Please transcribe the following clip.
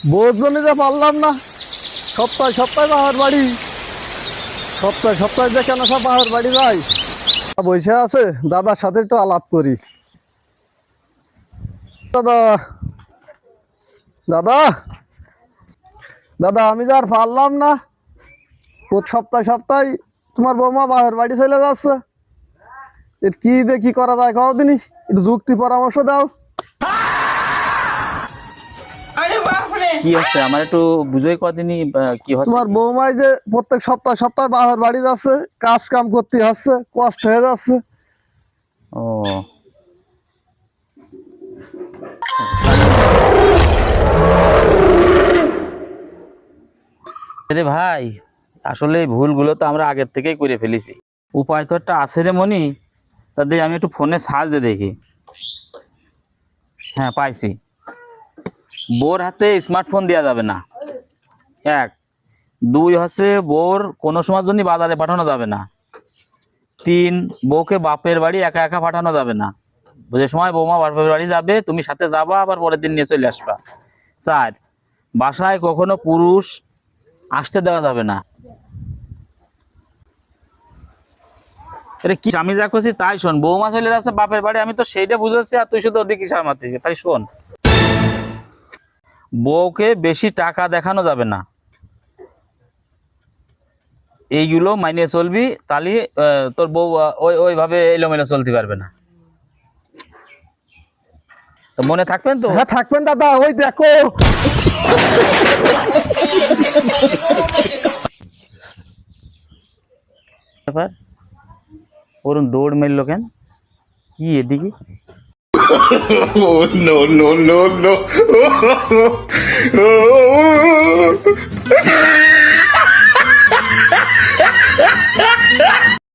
বহুত জনে যে পারলাম না, সপ্তাহে সপ্তাহে বাহার বাড়ি, সপ্তাহে সপ্তাহে যে কেন সব বাহার বাড়ি যাই। বসে আছে, দাদার সাথে একটু আলাপ করি। দাদা দাদা দাদা, আমি যে আর পারলাম না, সপ্তাহে সপ্তাহে তোমার বৌমা বাহার বাড়ি চলে যাচ্ছে। এর কি দেখি করা যায় কও দিনই, একটু যুক্তি পরামর্শ দাও। কি হচ্ছে আমার একটু বুঝাই কদিনই কি হচ্ছে। তোমার বৌমাই যে প্রত্যেক সপ্তাহে সপ্তাহে বাহার বাড়ি যাচ্ছে, কাজ কাম করতে হচ্ছে, কষ্ট হয়ে যাচ্ছে। ও রে ভাই, আসলে এই ভুলগুলো তো আমরা আগের থেকেই করে ফেলেছি। উপায় তো একটা আছে রে মনি, তাদের আমি একটু ফোনে সার্চ দিয়ে দেখি। হ্যাঁ পাইছি, বোর হাতে স্মার্টফোন দেওয়া যাবে না। এক, দুই হচ্ছে বোর কোনো সময়ের জন্য বাজারে পাঠানো যাবে না। তিন, বউকে বাপের বাড়ি একা একা পাঠানো যাবে না। যে সময় বৌমা বাপের বাড়ি যাবে তুমি সাথে যাবা, আবার পরের দিন নিয়ে চলে আসবা। চার, বাসায় কখনো পুরুষ আসতে দেওয়া যাবে না। আরে কি আমি যা করছি তাই শোন, বৌমা চলে যাচ্ছে বাপের বাড়ি, আমি তো সেইটা বুঝাচ্ছি আর তুই শুধু ওদিকে ইশারা মারতেছিস। তাই শোন, বউকে বেশি টাকা দেখানো যাবে না। এইগুলো মাইনে চলবি, তাহলে তোর বউ ওইভাবে এলোমেলো চলতে পারবে না। তো মনে থাকবেন তো? হ্যাঁ থাকবেন দাদা, ওই দেখো। ব্যাপার, ওরম দৌড় মেরলো কেন? কি এদিকে? Oh, no, no, no, no.